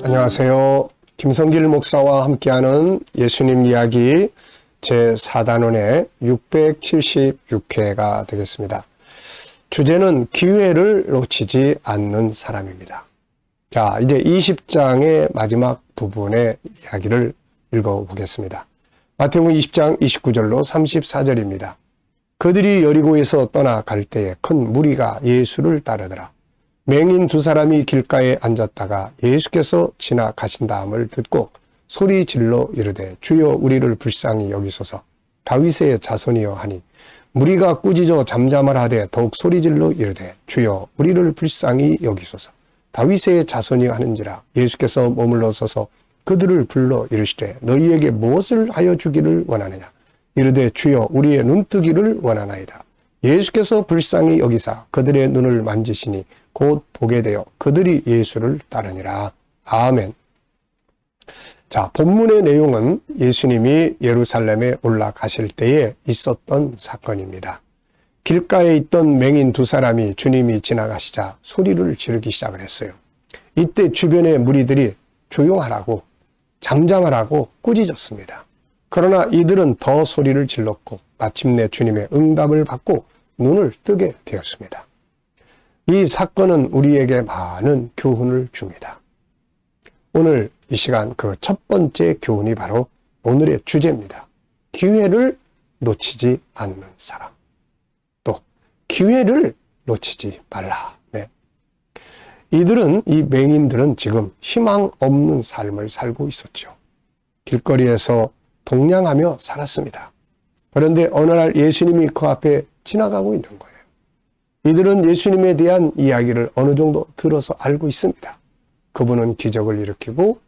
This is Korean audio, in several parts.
안녕하세요. 김성길 목사와 함께하는 예수님 이야기 제4단원의 676회가 되겠습니다. 주제는 기회를 놓치지 않는 사람입니다. 자, 이제 20장의 마지막 부분의 이야기를 읽어보겠습니다. 마태복음 20장 29절로 34절입니다. 그들이 여리고에서 떠나갈 때에 큰 무리가 예수를 따르더라. 맹인 두 사람이 길가에 앉았다가 예수께서 지나가신 다음을 듣고 소리 질러 이르되 주여 우리를 불쌍히 여기소서 다윗의 자손이여 하니 무리가 꾸짖어 잠잠을 하되 더욱 소리 질러 이르되 주여 우리를 불쌍히 여기소서 다윗의 자손이여 하는지라. 예수께서 머물러 서서 그들을 불러 이르시되 너희에게 무엇을 하여 주기를 원하느냐. 이르되 주여 우리의 눈뜨기를 원하나이다. 예수께서 불쌍히 여기사 그들의 눈을 만지시니 곧 보게 되어 그들이 예수를 따르니라. 아멘. 자, 본문의 내용은 예수님이 예루살렘에 올라가실 때에 있었던 사건입니다. 길가에 있던 맹인 두 사람이 주님이 지나가시자 소리를 지르기 시작을 했어요. 이때 주변의 무리들이 조용하라고 잠잠하라고 꾸짖었습니다. 그러나 이들은 더 소리를 질렀고 마침내 주님의 응답을 받고 눈을 뜨게 되었습니다. 이 사건은 우리에게 많은 교훈을 줍니다. 오늘 이 시간 그 첫 번째 교훈이 바로 오늘의 주제입니다. 기회를 놓치지 않는 사람. 또 기회를 놓치지 말라. 네. 이 맹인들은 지금 희망 없는 삶을 살고 있었죠. 길거리에서 동냥하며 살았습니다. 그런데 어느 날 예수님이 그 앞에 지나가고 있는 거예요. 이들은 예수님에 대한 이야기를 어느 정도 들어서 알고 있습니다. 그분은 기적을 일으키고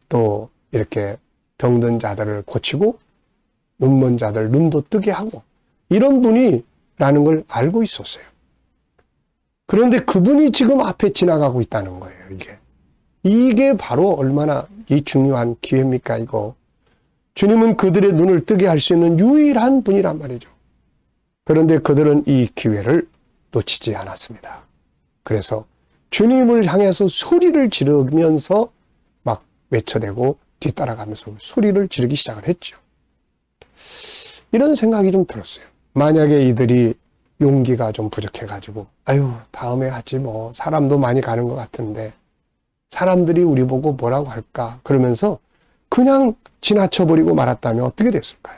또 이렇게 병든 자들을 고치고 눈먼 자들 눈도 뜨게 하고 이런 분이라는 걸 알고 있었어요. 그런데 그분이 지금 앞에 지나가고 있다는 거예요. 이게 바로 얼마나 이 중요한 기회입니까 이거. 주님은 그들의 눈을 뜨게 할 수 있는 유일한 분이란 말이죠. 그런데 그들은 이 기회를 놓치지 않았습니다. 그래서 주님을 향해서 소리를 지르면서 막 외쳐대고 뒤따라가면서 소리를 지르기 시작을 했죠. 이런 생각이 좀 들었어요. 만약에 이들이 용기가 좀 부족해가지고 다음에 하지 뭐 사람도 많이 가는 것 같은데 사람들이 우리 보고 뭐라고 할까 그러면서 그냥 지나쳐버리고 말았다면 어떻게 됐을까요?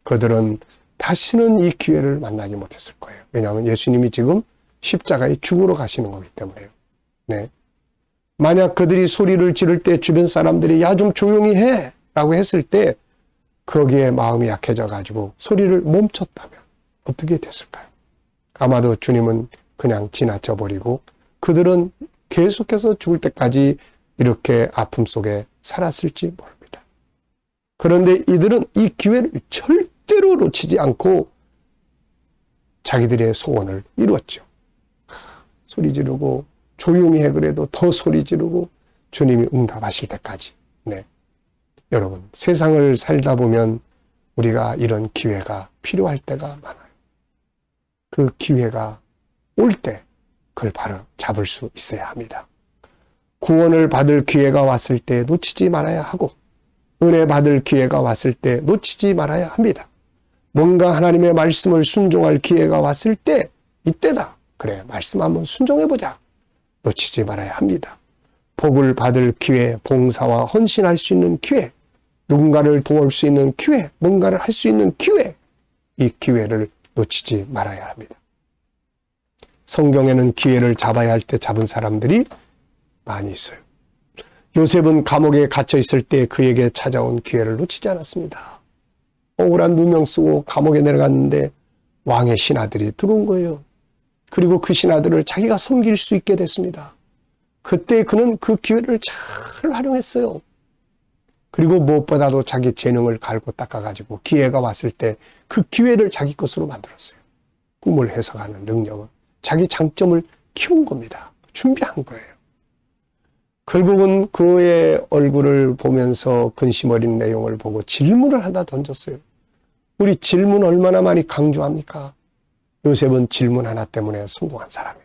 그들은 다시는 이 기회를 만나지 못했을 거예요. 왜냐하면 예수님이 지금 십자가에 죽으러 가시는 거기 때문에요. 네. 만약 그들이 소리를 지를 때 주변 사람들이 야 좀 조용히 해 라고 했을 때 거기에 마음이 약해져 가지고 소리를 멈췄다면 어떻게 됐을까요? 아마도 주님은 그냥 지나쳐 버리고 그들은 계속해서 죽을 때까지 이렇게 아픔 속에 살았을지 모릅니다. 그런데 이들은 이 기회를 절대로 놓치지 않고 자기들의 소원을 이루었죠. 소리 지르고 조용히 해 그래도 더 소리 지르고 주님이 응답하실 때까지. 네. 여러분, 세상을 살다 보면 우리가 이런 기회가 필요할 때가 많아요. 그 기회가 올 때 그걸 바로 잡을 수 있어야 합니다. 구원을 받을 기회가 왔을 때 놓치지 말아야 하고 은혜 받을 기회가 왔을 때 놓치지 말아야 합니다. 뭔가 하나님의 말씀을 순종할 기회가 왔을 때 이때다. 그래, 말씀 한번 순종해보자. 놓치지 말아야 합니다. 복을 받을 기회, 봉사와 헌신할 수 있는 기회, 누군가를 도울 수 있는 기회, 뭔가를 할 수 있는 기회, 이 기회를 놓치지 말아야 합니다. 성경에는 기회를 잡아야 할 때 잡은 사람들이 많이 있어요. 요셉은 감옥에 갇혀 있을 때 그에게 찾아온 기회를 놓치지 않았습니다. 억울한 누명 쓰고 감옥에 내려갔는데 왕의 신하들이 들어온 거예요. 그리고 그 신하들을 자기가 섬길 수 있게 됐습니다. 그때 그는 그 기회를 잘 활용했어요. 그리고 무엇보다도 자기 재능을 갈고 닦아가지고 기회가 왔을 때 그 기회를 자기 것으로 만들었어요. 꿈을 해석하는 능력은 자기 장점을 키운 겁니다. 준비한 거예요. 결국은 그의 얼굴을 보면서 근심 어린 내용을 보고 질문을 하나 던졌어요. 우리 질문 얼마나 많이 강조합니까? 요셉은 질문 하나 때문에 성공한 사람이에요.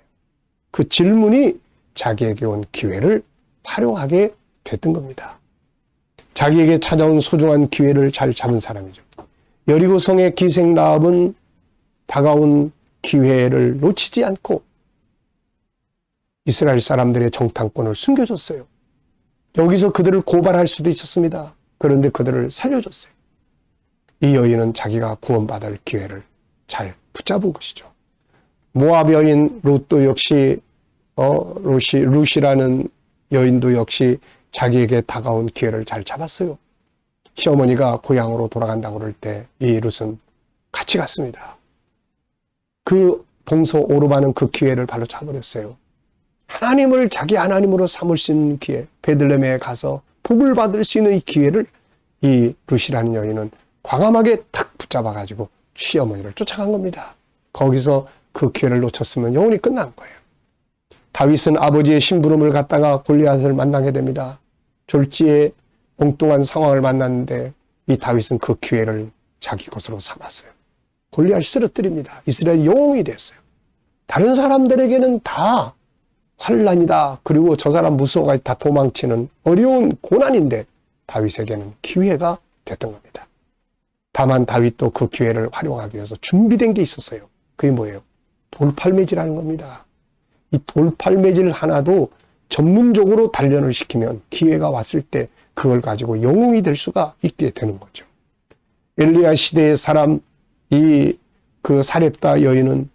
그 질문이 자기에게 온 기회를 활용하게 됐던 겁니다. 자기에게 찾아온 소중한 기회를 잘 잡은 사람이죠. 여리고성의 기생 라합은 다가온 기회를 놓치지 않고 이스라엘 사람들의 정탐권을 숨겨줬어요. 여기서 그들을 고발할 수도 있었습니다. 그런데 그들을 살려줬어요. 이 여인은 자기가 구원받을 기회를 잘 붙잡은 것이죠. 모압 여인 롯도 역시 룻이라는 여인도 역시 자기에게 다가온 기회를 잘 잡았어요. 시어머니가 고향으로 돌아간다고 그럴 때 이 룻은 같이 갔습니다. 그 동서 오르바는 그 기회를 바로 잡아버렸어요. 하나님을 자기 하나님으로 삼을 수 있는 기회, 베들레헴에 가서 복을 받을 수 있는 이 기회를 이 룻이라는 여인은 과감하게 탁 붙잡아가지고 시어머니를 쫓아간 겁니다. 거기서 그 기회를 놓쳤으면 영원히 끝난 거예요. 다윗은 아버지의 심부름을 갖다가 골리앗을 만나게 됩니다. 졸지에 엉뚱한 상황을 만났는데 이 다윗은 그 기회를 자기 것으로 삼았어요. 골리앗을 쓰러뜨립니다. 이스라엘 영웅이 됐어요. 다른 사람들에게는 다 환란이다. 그리고 저 사람 무서워가지고 다 도망치는 어려운 고난인데 다윗에게는 기회가 됐던 겁니다. 다만 다윗도 그 기회를 활용하기 위해서 준비된 게 있었어요. 그게 뭐예요? 돌팔매질하는 겁니다. 이 돌팔매질 하나도 전문적으로 단련을 시키면 기회가 왔을 때 그걸 가지고 영웅이 될 수가 있게 되는 거죠. 엘리야 시대의 사람 그 사렙다 여인은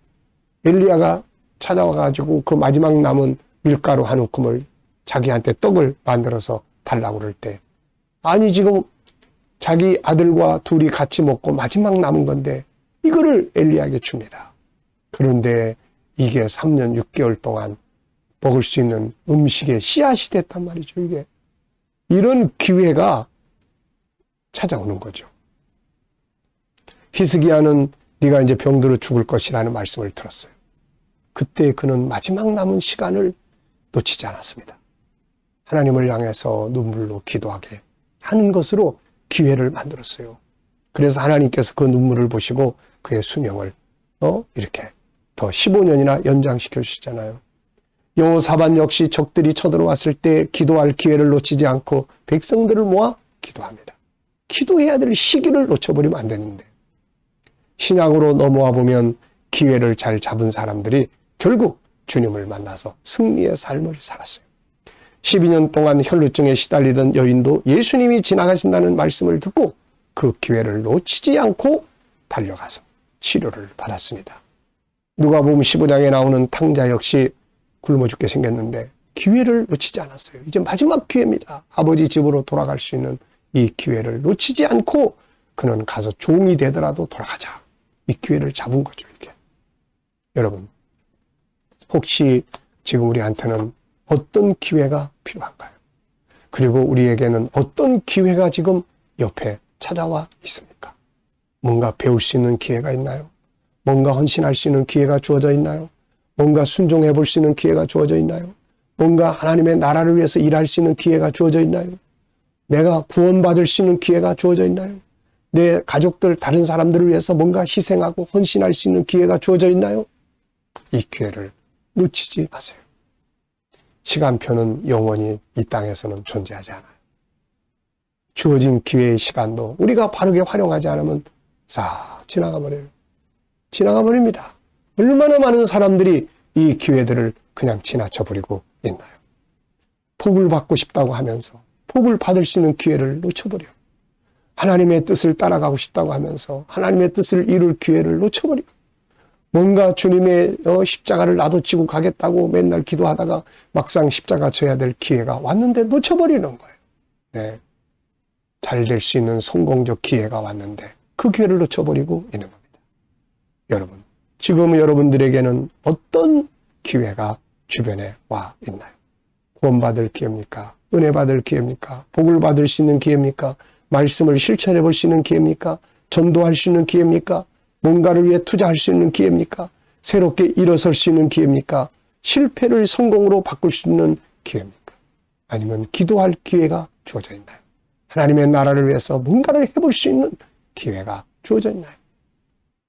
엘리야가 찾아와가지고 그 마지막 남은 밀가루 한 움큼을 자기한테 떡을 만들어서 달라고 그럴 때 아니 지금 자기 아들과 둘이 같이 먹고 마지막 남은 건데 이거를 엘리야에게 줍니다. 그런데 이게 3년 6개월 동안 먹을 수 있는 음식의 씨앗이 됐단 말이죠. 이게 이런 기회가 찾아오는 거죠. 히스기야는 네가 이제 병들어 죽을 것이라는 말씀을 들었어요. 그때 그는 마지막 남은 시간을 놓치지 않았습니다. 하나님을 향해서 눈물로 기도하게 하는 것으로 기회를 만들었어요. 그래서 하나님께서 그 눈물을 보시고 그의 수명을 이렇게 더 15년이나 연장시켜 주시잖아요. 여호사밧 역시 적들이 쳐들어왔을 때 기도할 기회를 놓치지 않고 백성들을 모아 기도합니다. 기도해야 될 시기를 놓쳐버리면 안 되는데 신약으로 넘어와 보면 기회를 잘 잡은 사람들이 결국 주님을 만나서 승리의 삶을 살았어요. 12년 동안 혈루증에 시달리던 여인도 예수님이 지나가신다는 말씀을 듣고 그 기회를 놓치지 않고 달려가서 치료를 받았습니다. 누가복음 15장에 나오는 탕자 역시 굶어 죽게 생겼는데 기회를 놓치지 않았어요. 이제 마지막 기회입니다. 아버지 집으로 돌아갈 수 있는 이 기회를 놓치지 않고 그는 가서 종이 되더라도 돌아가자. 이 기회를 잡은 거죠. 이렇게. 여러분 혹시 지금 우리한테는 어떤 기회가 필요한가요? 그리고 우리에게는 어떤 기회가 지금 옆에 찾아와 있습니까? 뭔가 배울 수 있는 기회가 있나요? 뭔가 헌신할 수 있는 기회가 주어져 있나요? 뭔가 순종해 볼 수 있는 기회가 주어져 있나요? 뭔가 하나님의 나라를 위해서 일할 수 있는 기회가 주어져 있나요? 내가 구원받을 수 있는 기회가 주어져 있나요? 내 가족들, 다른 사람들을 위해서 뭔가 희생하고 헌신할 수 있는 기회가 주어져 있나요? 이 기회를 놓치지 마세요. 시간표는 영원히 이 땅에서는 존재하지 않아요. 주어진 기회의 시간도 우리가 바르게 활용하지 않으면 싹 지나가 버려요. 지나가 버립니다. 얼마나 많은 사람들이 이 기회들을 그냥 지나쳐 버리고 있나요? 복을 받고 싶다고 하면서 복을 받을 수 있는 기회를 놓쳐버려요. 하나님의 뜻을 따라가고 싶다고 하면서 하나님의 뜻을 이룰 기회를 놓쳐버려요. 뭔가 주님의 십자가를 나도 지고 가겠다고 맨날 기도하다가 막상 십자가 져야 될 기회가 왔는데 놓쳐버리는 거예요. 네. 잘 될 수 있는 성공적 기회가 왔는데 그 기회를 놓쳐버리고 있는 겁니다. 여러분, 지금 여러분들에게는 어떤 기회가 주변에 와 있나요? 구원받을 기회입니까? 은혜 받을 기회입니까? 복을 받을 수 있는 기회입니까? 말씀을 실천해 볼 수 있는 기회입니까? 전도할 수 있는 기회입니까? 뭔가를 위해 투자할 수 있는 기회입니까? 새롭게 일어설 수 있는 기회입니까? 실패를 성공으로 바꿀 수 있는 기회입니까? 아니면 기도할 기회가 주어져 있나요? 하나님의 나라를 위해서 뭔가를 해볼 수 있는 기회가 주어져 있나요?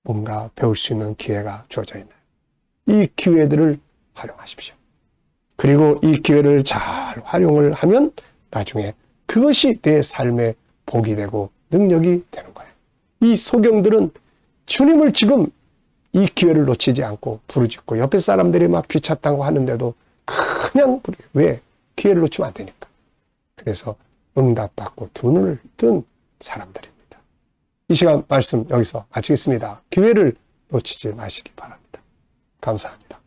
뭔가 배울 수 있는 기회가 주어져 있나요? 이 기회들을 활용하십시오. 그리고 이 기회를 잘 활용을 하면 나중에 그것이 내 삶의 복이 되고 능력이 되는 거예요. 이 소경들은 주님을 지금 이 기회를 놓치지 않고 부르짖고 옆에 사람들이 막 귀찮다고 하는데도 그냥 왜? 기회를 놓치면 안 되니까. 그래서 응답받고 두 눈을 뜬 사람들입니다. 이 시간 말씀 여기서 마치겠습니다. 기회를 놓치지 마시기 바랍니다. 감사합니다.